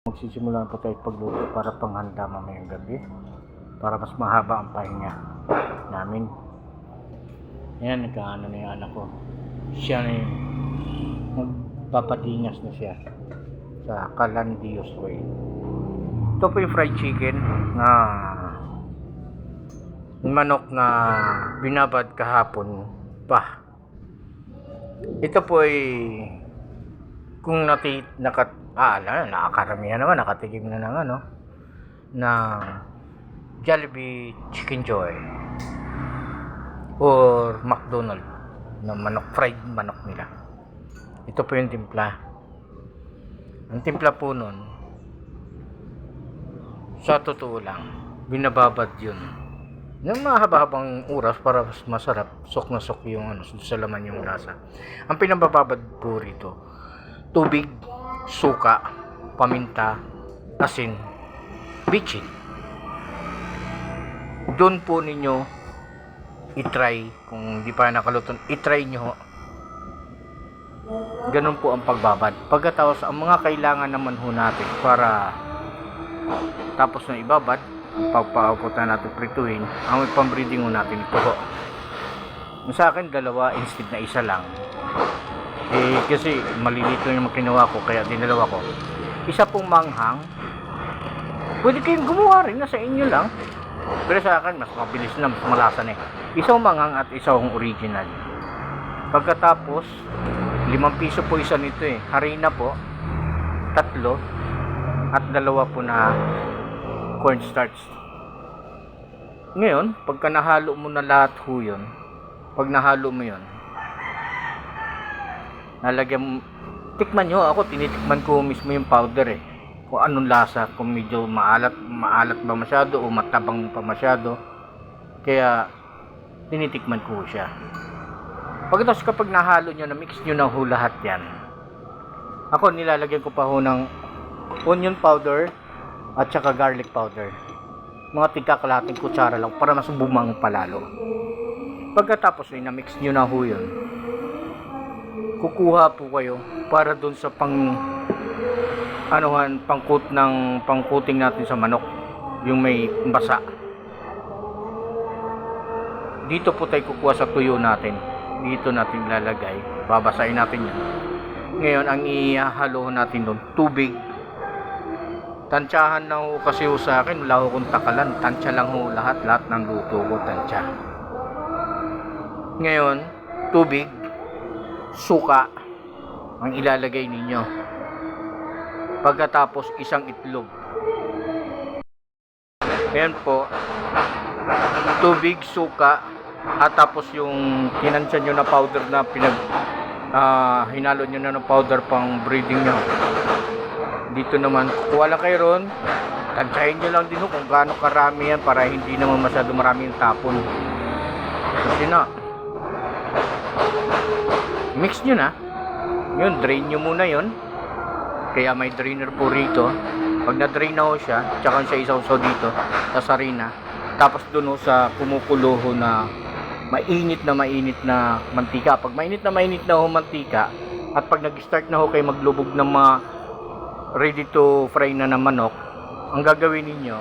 Magsisimula po tayo pagluto para panghanda mamayang gabi para mas mahaba ang pahinga namin. Ayan, nagkaano na yung anak ko. Siya na yung magpapadingas na siya sa Calandios Way. Ito po yung fried chicken na manok na binabad kahapon pa. Ito po ay kung nakakaramihan naman, nakatigim na ng Jollibee Chicken Joy or McDonald na manok, fried manok nila. Ito po yung timpla. Ang timpla po nun, sa totoo lang, binababad yun ng mahaba-habang oras para mas masarap, sok na sok yung sa laman yung lasa. Ang pinabababad po rito, tubig, suka, paminta, asin, bitchin. Doon po ninyo i-try, kung hindi pa nakaluto, i-try nyo. Ganun po ang pagbabad. Pagkatapos, ang mga kailangan naman ho natin para tapos na ibabad, pagpaupot na natin prituhin, ang pambreeding ho natin ito ho. Sa akin, dalawa instead na isa lang. Kasi malilito yung kinuha ko, kaya dinalawa ko. Isa pong manghang, pwede kayong gumawa rin, nasa inyo lang. Pero sa akin, mas mabilis na, mas malasa na Isang manghang at isang original. Pagkatapos, 5 piso po isa nito harina po, 3, at 2 po na cornstarch. Ngayon, pagka nahalo mo na lahat ho yun, pag nahalo mo yun, nalagyan, tikman nyo. Ako, tinitikman ko mismo yung powder kung anong lasa, kung medyo maalat ba masyado o matabang pa masyado. Kaya tinitikman ko siya. Pagkatapos kapag nahalo nyo, na mix nyo na ho lahat yan, ako nilalagyan ko pa ho ng onion powder at saka garlic powder, mga tigkakalating kutsara lang para mas bumang palalo. Pagkatapos na mix nyo na ho yun, kukuha po kayo para dun sa pangkuting natin sa manok, yung may basa. Dito po tayo kukuha sa tuyo natin, dito natin ilalagay, babasahin natin yan. Ngayon, ang ihahalo natin doon, tubig. Tansyahan na ho kasi ho sa akin, wala ho kong takalan, tansya lang ho lahat ng luto ko, tansya. Ngayon, tubig, suka ang ilalagay ninyo. Pagkatapos, isang itlog. Ayan po, tubig, suka, at tapos yung kinansya nyo na powder na hinalo nyo na ng powder pang breeding nyo. Dito naman, kuha lang kayo ron, tansyahin nyo lang din kung gaano karami yan para hindi naman masyado marami yung tapon. Kasi na, mix nyo na yun, drain nyo muna yun, kaya may drainer po rito. Pag na drain na ho siya, tsaka siya isaw-saw dito sa sarina, tapos dun ho sa kumukulo ho na mainit na mantika. Pag mainit na ho mantika, at pag nag-start na ho kayo maglubog ng mga ready to fry na manok, ang gagawin ninyo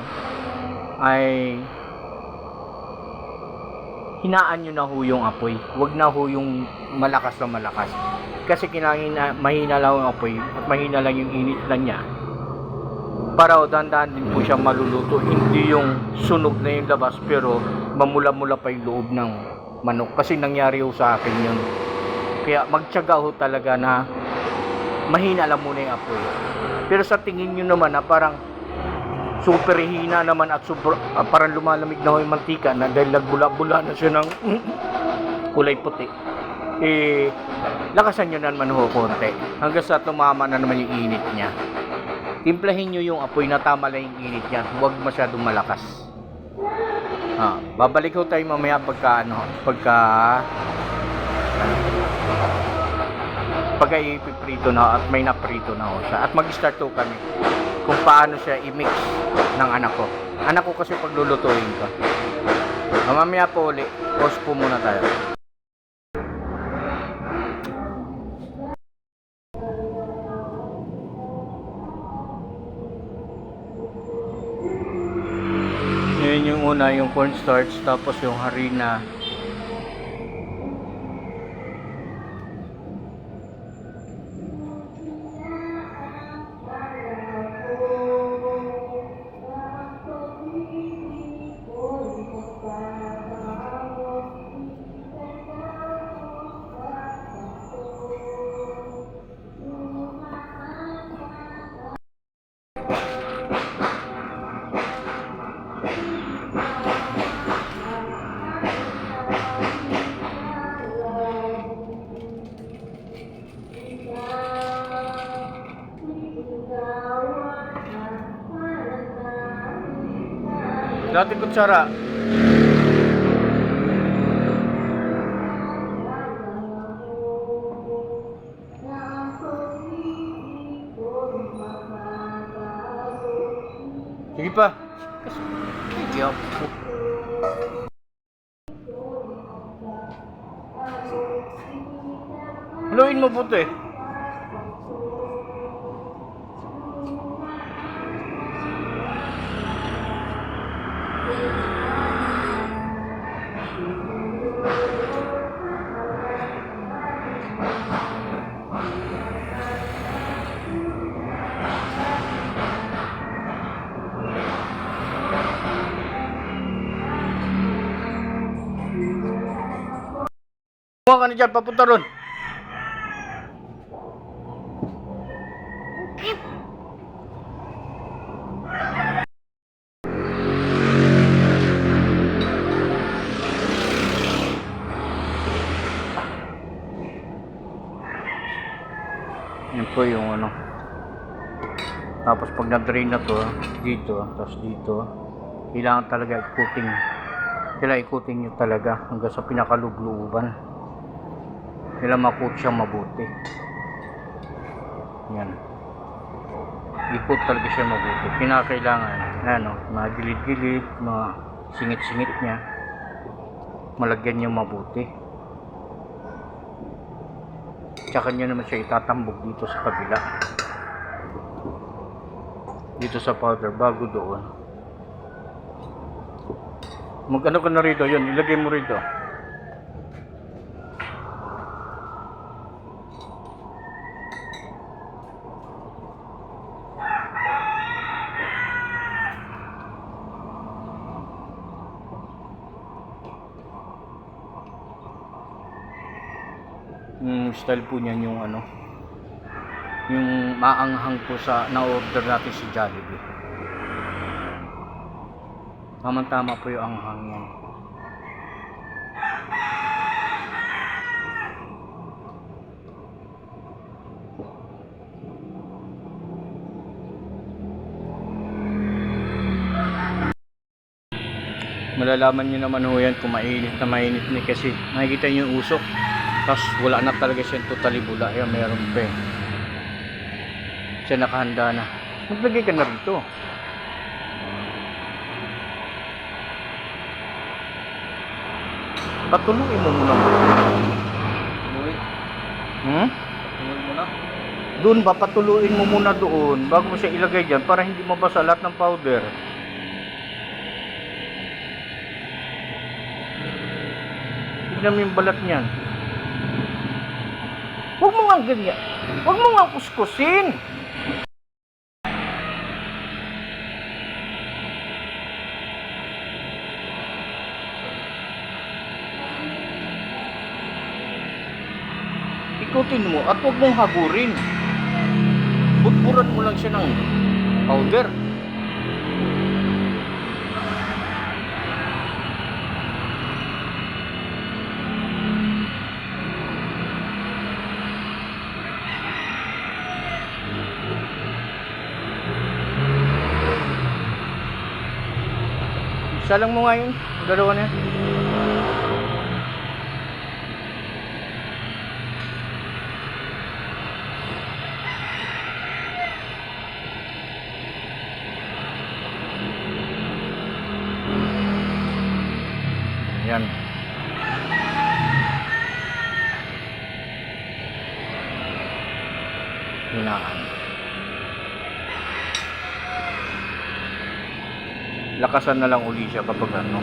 ay hinaan nyo na ho yung apoy. Huwag na ho yung malakas na malakas, kasi mahina lang yung apoy at mahina lang yung init na niya, para dahan-dahan din po siya maluluto. Hindi yung sunog na yung labas pero mamula-mula pa yung loob ng manok, kasi nangyari ho sa akin yun. Kaya magtiyaga ho talaga na mahina lang muna yung apoy. Pero sa tingin nyo naman na parang super hina naman at parang lumalamig na ho yung mantika na dahil nagbula-bula na siya ng kulay puti, lakasan nyo naman ho konti hanggang sa tumama na naman yung init niya. Timplahin nyo yung apoy na tama lang yung init niya, huwag masyadong malakas. Babalik ho tayo mamaya pagka ipiprito na at may naprito na ho siya, at mag-start ho kami kung paano siya i-mix ng anak ko kasi paglulutuin ko. Mamaya po ulit, pause po muna tayo. muna yung cornstarch, tapos yung harina. Dati kutsara. Sige pa. Sige ako. Haluin mo buti. Kuha ka na dyan, papunta ron. Yan po yung ano. Tapos pag na-drain na to, dito, tapos dito, kailangan talaga ikuting. Kailangan ikutin nyo talaga hanggang sa pinakalubluban. Kailangan makut siya mabuti. Yan. Ikot talaga siya mabuti. Pinakailangan, ano, mga gilid-gilid, mga singit-singit niya, malagyan nyo mabuti. Tsaka nyo naman siya itatambog dito sa kabila. Dito sa powder, bago doon. Mag-ano ka na rito, yun, ilagay mo rito. Style po niyan yung ano, yung maanghang po sa na-order natin si Jollibee. Tama po yung anghang yan. Malalaman nyo naman ho yan kung mainit na mainit na, kasi nakikita nyo yung usok. Tapos wala na talaga siyang totally bula. Ayan, mayroon pa eh. Siya nakahanda na. Maglagay ka na rito. Patuluin mo muna. Patuluin mo na? Doon ba? Patuluin mo muna doon bago mo siya ilagay dyan para hindi mabasa lahat ng powder. Tignan mo yung balat niyan. Huwag mo nga ganyan. Huwag mo nga kuskusin. Ikutin mo at huwag mong hagurin. Budburan mo lang siya ng powder. Isa lang mo nga yun. Dalawa na yan. Yan. Hinaan. lakasan na lang uli siya kapag ano.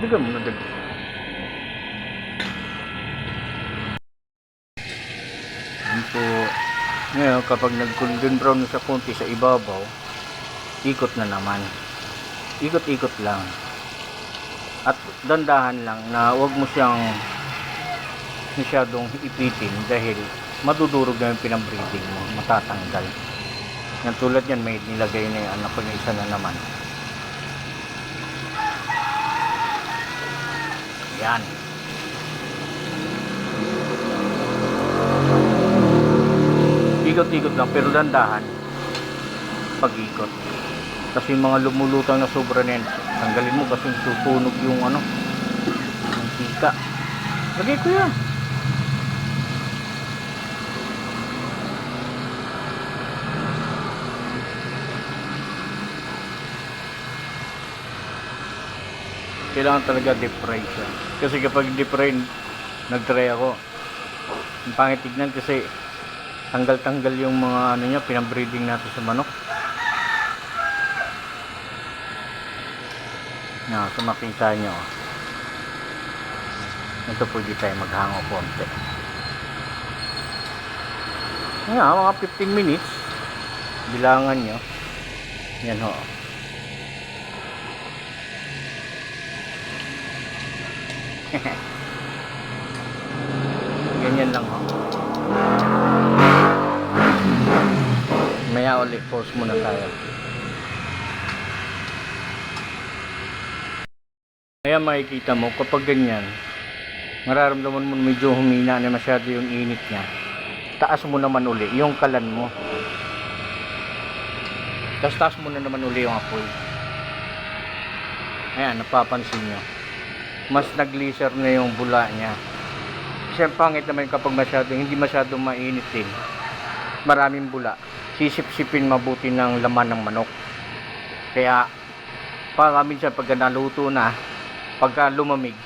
Dagdag mo na dagdag. So, ngayon kapag nag-golden brown na sa konti sa ibabaw, ikot na naman. Ikot-ikot lang. At dandahan lang na huwag mo siyang masyadong ipitin dahil madudurog na yung pinambreeding mo, matatanggal. Yan tulad yan, may nilagay na yung anak ko na isa na naman. Yan. Ikot-ikot lang pero dandahan pag-ikot. Kasi yung mga lumulutang na sobra na yan, tanggalin mo kasi susunog yung ano, yung tika. Lagay ko yan. Kailangan talaga deep fry siya. Kasi kapag deep fry, nag-try ako. Ang pangit tignan kasi tanggal-tanggal yung mga ano niya, pinabreeding natin sa manok. Na, so makita nyo. Ito pwede tayo maghango konti. Nga, mga 15 minutes. Bilangan nyo. Yan ho. Ganyan lang ho. Maya ulit, pause muna tayo. Kaya makikita mo kapag ganyan, mararamdaman mo medyo humina na masyado yung init niya. Taas mo naman uli yung kalan mo. Tapos taas mo na naman uli yung apoy. Ayan, napapansin nyo. Mas nag-glycer na yung bula niya. Kasi ang pangit naman kapag hindi masyadong mainit din. Maraming bula. Sisip-sipin mabuti ng laman ng manok. Kaya, para minsan pag naluto na, pagka lumamig,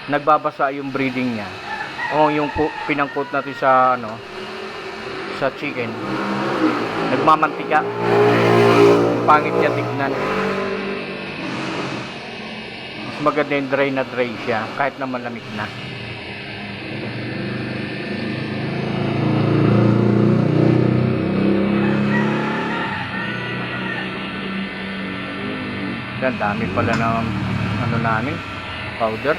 nagbabasa yung breeding niya. O yung pinangkot natin sa ano, sa chicken. Nagmamantika. Pangit niya tignan. Mas maganda yung dry na dry siya kahit na malamig na. Yan, dami pala ng ano namin, powder.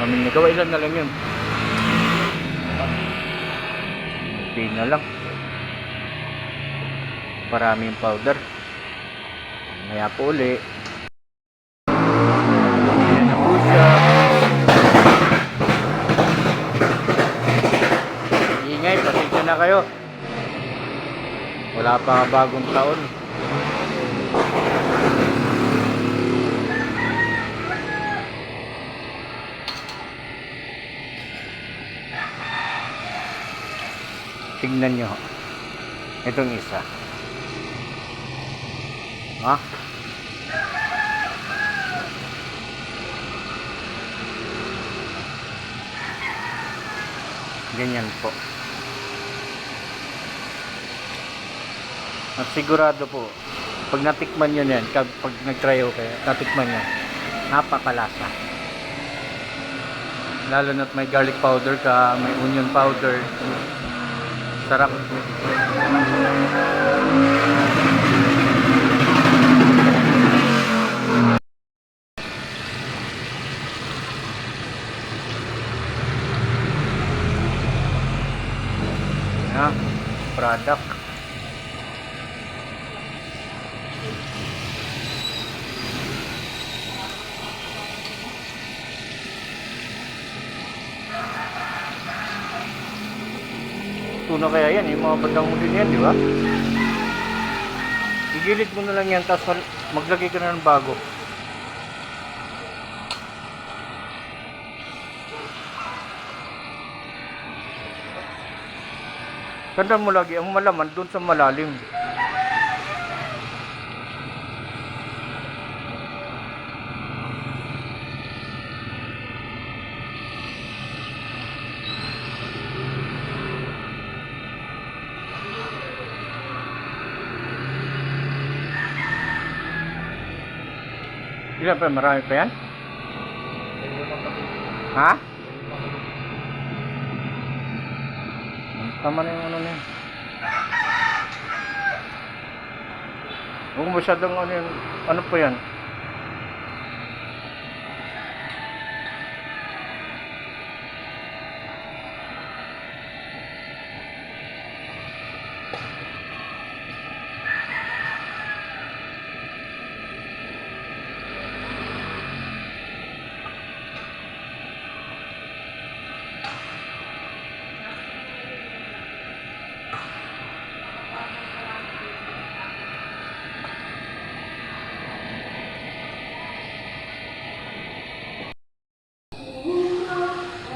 Namin nagawa, ilan na lang yun. Okay na lang. Marami yung powder. Maya po uli. Ayan na po siya. Ingay, pasensya na kayo. Wala pa nga bagong taon. Tingnan nyo. Itong isa. Ha? Ganyan po. At sigurado po, pag natikman nyo yan, pag nag-try kayo, natikman nyo, napakalasa. Lalo na't may garlic powder ka, may onion powder. Sarap. Ha? Product. Tuna kaya yan, yung mga bandang huli niyan, di ba? Igilid mo na lang yan, tapos maglagay ka na ng bago. Tandaan mo lagi, ang malaman doon sa malalim. Ilan pa? Marami pa yan? Ha? Tama na yung ano na yun. Huwag masyadong ano yun. Ano pa yan?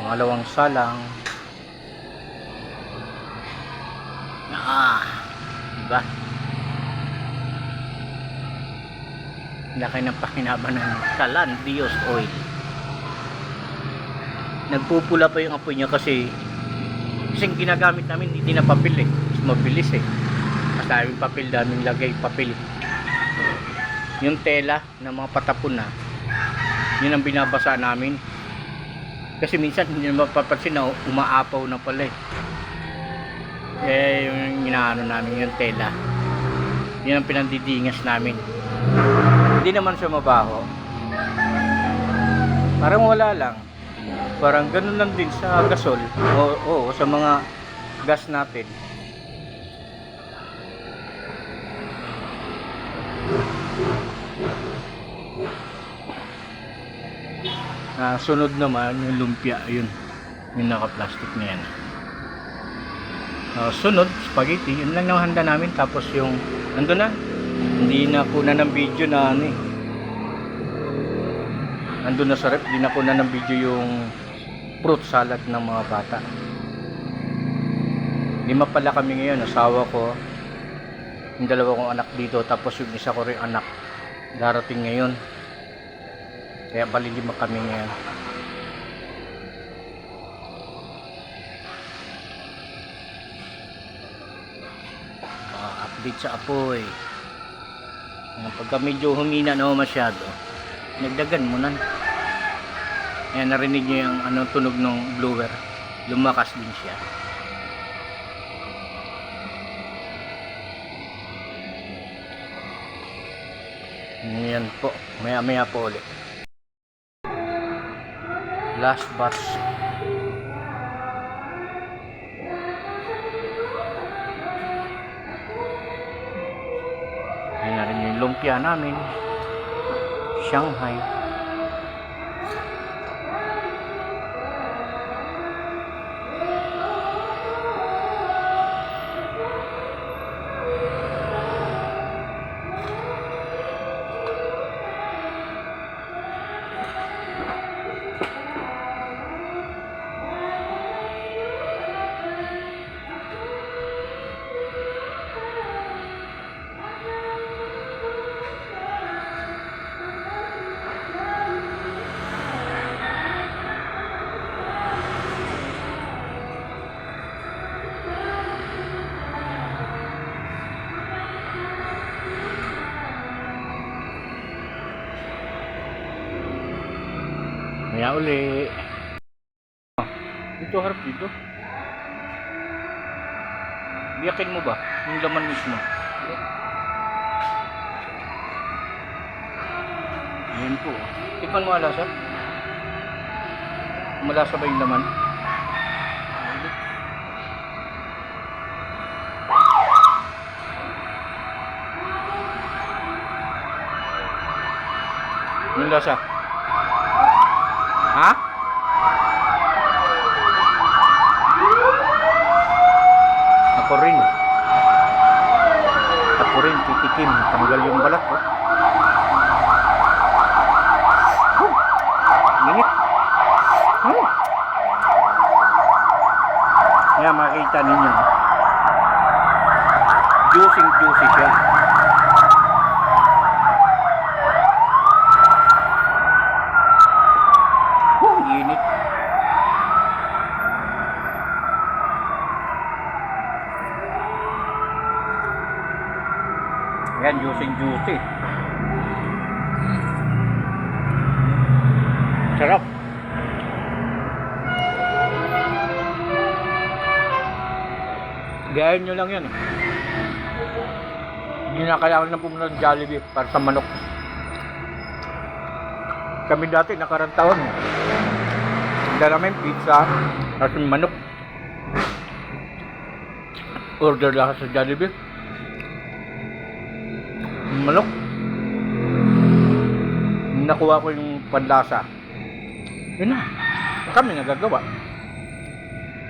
Pangalawang salang. Diba? Laki ng pakinabanan sa Landios Oil. Nagpupula pa yung apoy niya kasi ginagamit namin hindi na papel eh. Mas mabilis eh. Mas daming papel, daming lagay papel. Yung tela ng mga patapon na, yun ang binabasa namin. Kasi minsan hindi na mapapansin na umaapaw na pala eh. Yung inaano namin yung tela. Yun ang pinandidingas namin. Hindi naman siya mabaho. Parang wala lang. Parang ganun lang din sa gasol. O sa mga gas natin. Sunod naman yung lumpia, yun yung naka-plastic na yan. Sunod spaghetti, yun lang yung handa namin. Tapos yung nandun na, hindi na kuna ng video na ano eh, nandun na sa rep, hindi na kuna ng video yung fruit salad ng mga bata. 5 pala kami ngayon, asawa ko, yung 2 kong anak dito, tapos yung isa ko rin anak darating ngayon. Kaya bali 5 kami ngayon. Update sa apoy. Pagka medyo humina na masyado, nagdagan mo na. Ayan, narinig nyo yung tunog ng blower. Lumakas din siya. Ayan po. Maya po ulit. Last batch. Ayan na rin yung lumpia namin. Shanghai. Maya uli. Dito, harap dito. Biyakin mo ba? Yung laman mismo. Ayan po. Tikman mo alasa. Malasa ba yung laman? Yung lasa. Ha? Ako rin titikim, tanggal yung balat ko. Init. Kaya makita ninyo, juicy siya. Init. Yan, juicy. Sarap. Gayahin nyo lang yan eh. Hindi na kailangan na pumunta ng Jollibee para sa manok. Kami dati nakarang taon. Dala namin pizza at yung manok. Order lang sa Jollibee. Yung manok. Nakuha ko yung panlasa. Yun na. Kami nagagawa.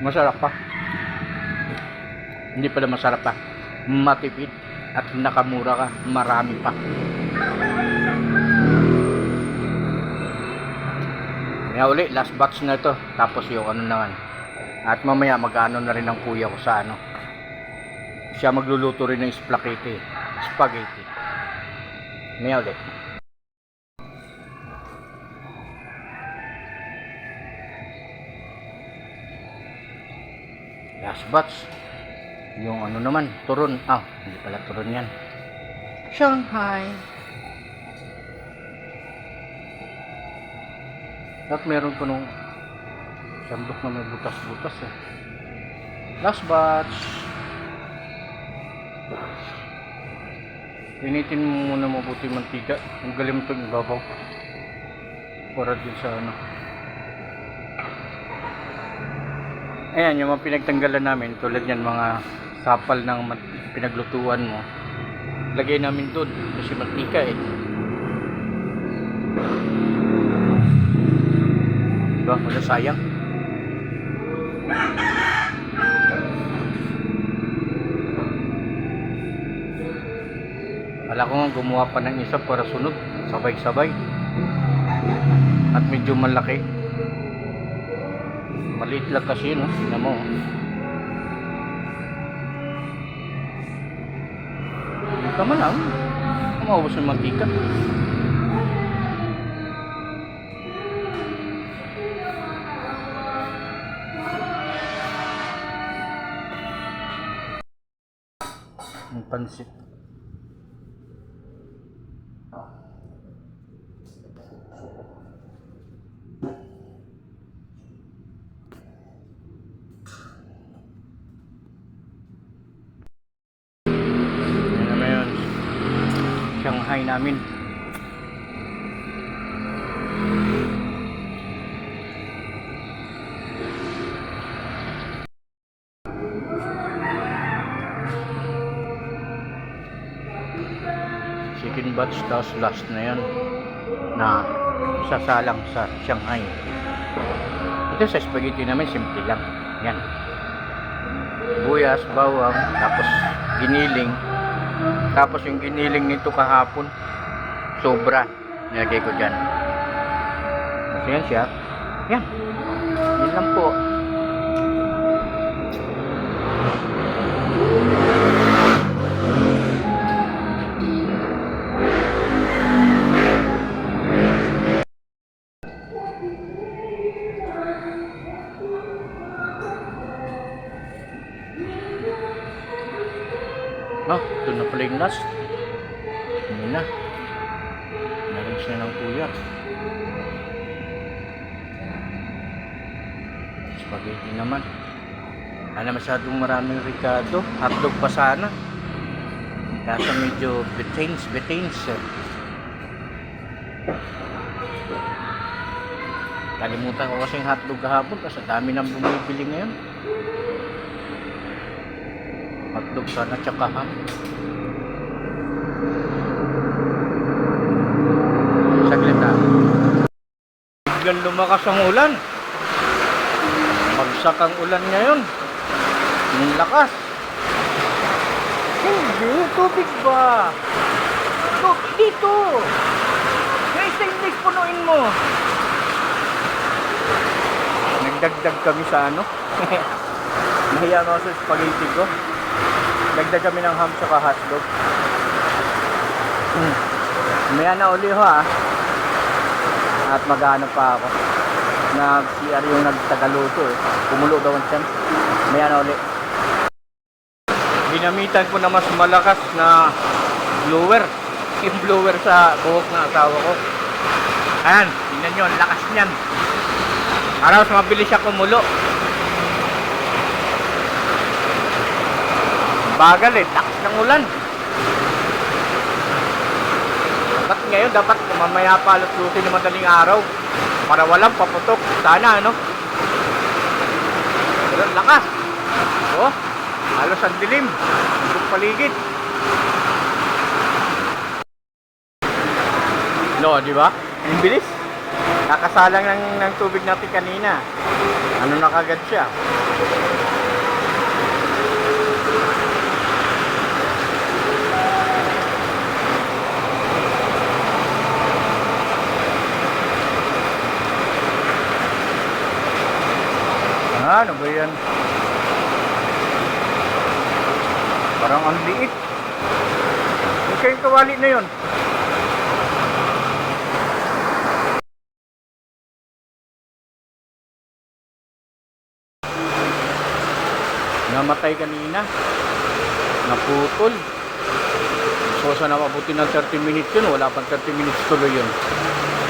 Masarap pa. Hindi pala masarap pa. Matipid. At nakamura ka. Marami pa. Kaya uli, last batch na ito. Tapos yung ano naman. At mamaya mag-ano na rin ang kuya ko sa ano. Siya magluluto rin ng spaghetti. Spaghetti. Maya uli. Last batch. Yung ano naman, turon. Ah, hindi pala turon yan. Shanghai. At meron ko nung sandok na may butas-butas eh. Last batch. Initin mo muna mabuti yung mantika. Ang galing ito yung babaw. Para din sa ano. Ayan, yung mga pinagtanggalan namin, tulad yan, mga sapal ng pinaglutuan mo. Lagay namin doon kasi mantika eh. Diba? Wala sayang. Wala ko nga gumawa pa ng isa para sunod. Sabay-sabay. At medyo malaki. Maliit lang kasi, no? Tingnan mo. Hindi ka man lang. Maubos yung mantika. Ang pansit. Shanghai namin. Chicken batch tapos last na yan na sasalang sa Shanghai. Ito sa spaghetti namin simple lang. Yan. Buyas, bawang, tapos giniling. Tapos yung giniling nito kahapon sobra nilagay ko dyan. Kasi yan siya. Yan. Yan lang po. Oh, ito na pala yung last. Hindi na. Narin siya ng kuya. Spaghetti naman. Ano masyadong maraming ricado. Hotdog pa sana. Kaso medyo betains. Kalimutan ko kasi yung hotdog kahapon kasi dami nang bumibili ngayon. Hotdog sana tsaka ham. Saglit na. Biglang lumakas ang ulan. Bagsak ang ulan ngayon. Ang lakas. Hindi, tubig ba? Tubig dito. Yung stainless punuin mo. Nagdagdag kami sa ano. Nahiya ako sa spaghetti ko. Dagdag kami ng ham tsaka hotdog. Maya na uli ho ha. At mag-ano pa ako. Nag-CR yung nagtagaluto eh. Kumulo daw ang tiyan. Maya na uli. Ginamitan ko na mas malakas na blower. Yung blower sa buhok ng asawa ko. Ayan, tingnan nyo, ang lakas niyan. Para mas mabilis siya kumulo. Bagal eh, lakas ng ulan. Dapat ngayon, dapat mamaya pa alas 12 na madaling araw. Para walang paputok. Sana, ano? Pero ang lakas. Oh, halos ang dilim. Ang paligid. No, di ba? Ang bilis. Kakasalang ng tubig natin kanina. Ano na kagad siya? Ano ba yan? Parang ang liit. Yung kayong kawali na yun. Namatay kanina. Naputol. So sana mabuti ng 30 minutes yun. Wala pang 30 minutes tuloy yun.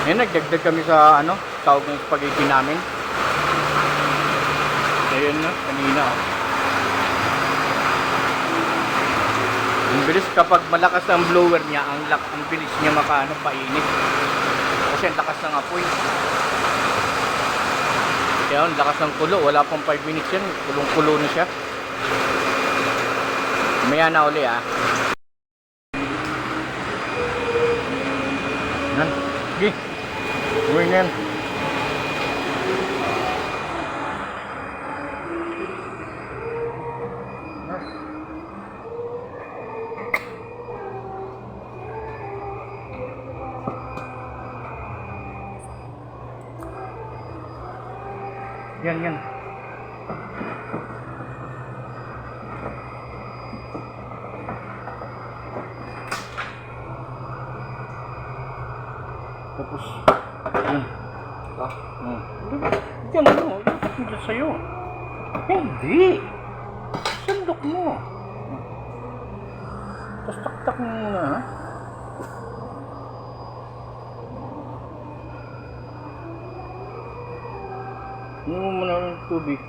Eh nagdagdag kami sa ano, tawag ng spaghetti namin. Ayun na, kanina. Ang bilis kapag malakas ang blower niya, ang bilis niya makaano painit. Kasi ang lakas ng apoy. Kaya ang lakas ng kulo, wala pang 5 minutes yan, kulong-kulo na siya. Maya na uli ah. Yan, sige. Gawin yan. Yan. Tapos, yan. Yan mo, yan sa'yo. Hindi. Sandok mo. Tapos taktak mo muna, ha? Inom mo na ng tubig.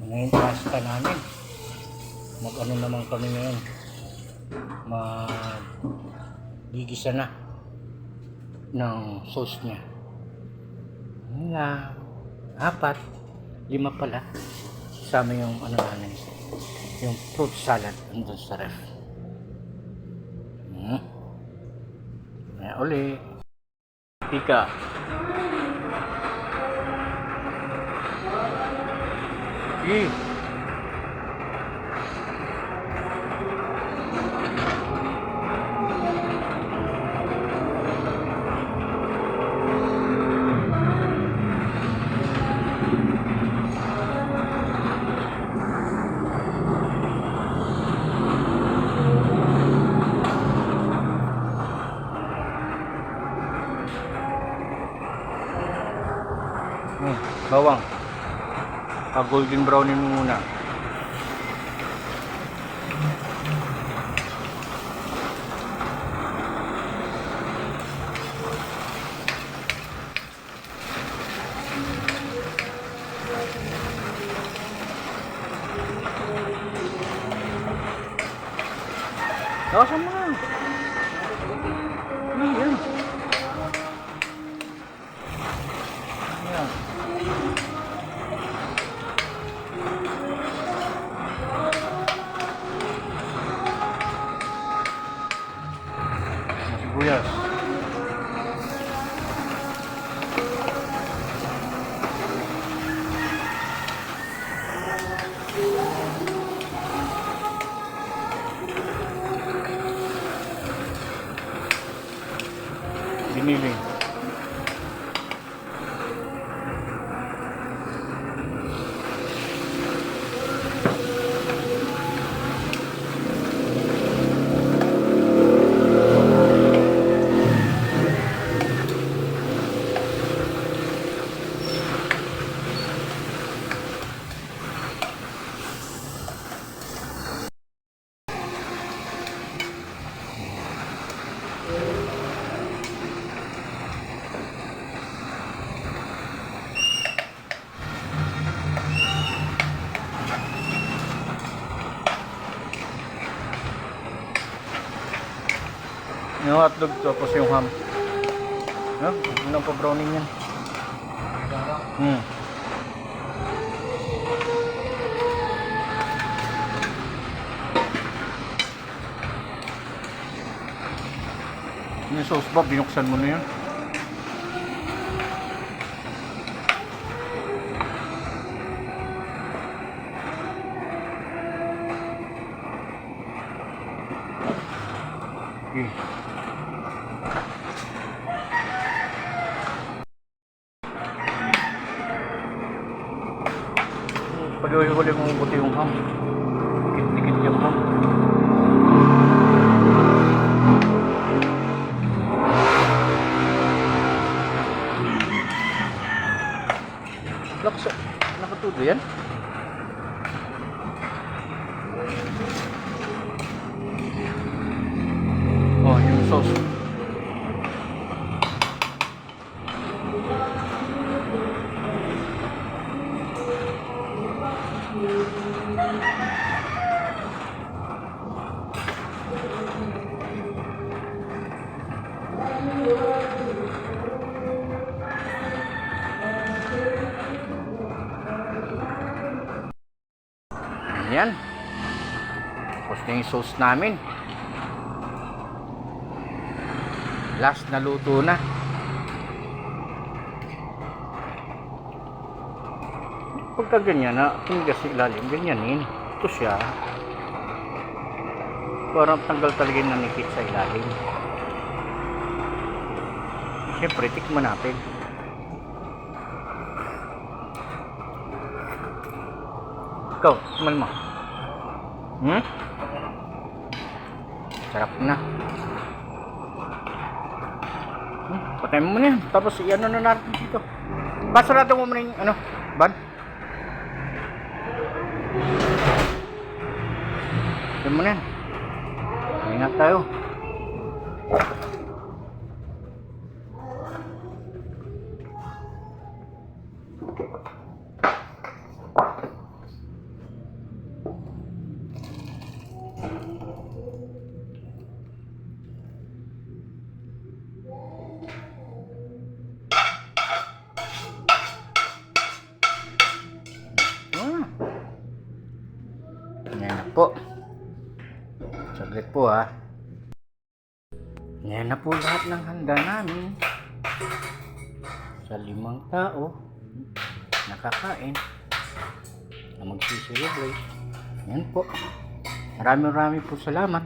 Ngayon pasta namin. Mag-ano naman kami ngayon. Gigisa na ng sauce niya. Nga, 4, 5 pala. Kasama yung ano namin. Yung fruit salad andun sa ref. Kaya uli. Tika. Eh. Bawang. Golden brownin mo muna. Lawasan mo na. Yan. Yan. Sibuyas. Biniling. Yung hotdog tapos yung ham. No? Anong pa-browning yan? Hmm. Yung sauce ba, binuksan mo na yun? Okay. Pag-huli mo buti yung ham. Dikit-dikit yung ham. Laksa, nakatudo yan? Oh, yung sauce. Yan. Tapos na yung sauce namin. Last na luto na. Pagka ganyan na, tumigas sa ilalim, ganyanin. Ito siya. Parang tanggal talaga yung nanikit sa ilalim. Siyempre, tikman natin. Ikaw, tikman mo. Sarap na. Patay mo na yan. Tapos i-ano na natin dito. Pasarado mo muna yung ano, ban. Patay mo na yan. Ingat tayo. Yan na po. Saglit po ha. Yan na po lahat ng handa namin. Sa 5 tao nakakain na magsiselebrate. Yan po. Marami po salamat.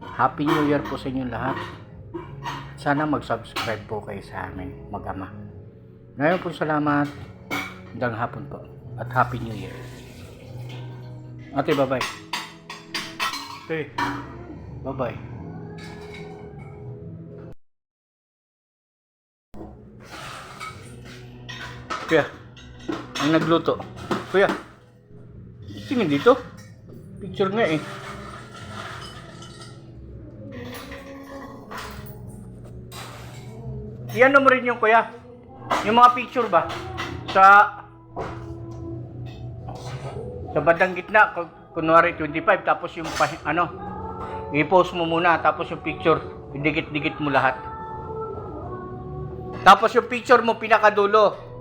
Happy New Year po sa inyo lahat. Sana mag-subscribe po kayo sa amin, mag-ama. Ngayon po salamat. Hanggang hapon po. At Happy New Year. Ate, bye-bye. Ate, bye-bye. Kuya, ang nagluto. Kuya, tingin dito. Picture nga eh. Iyan mo rin yung kuya. Yung mga picture ba? Sa bandang gitna, kunwari 25, tapos yung ano, i-post mo muna, tapos yung picture, dikit-dikit mo lahat. Tapos yung picture mo pinakadulo,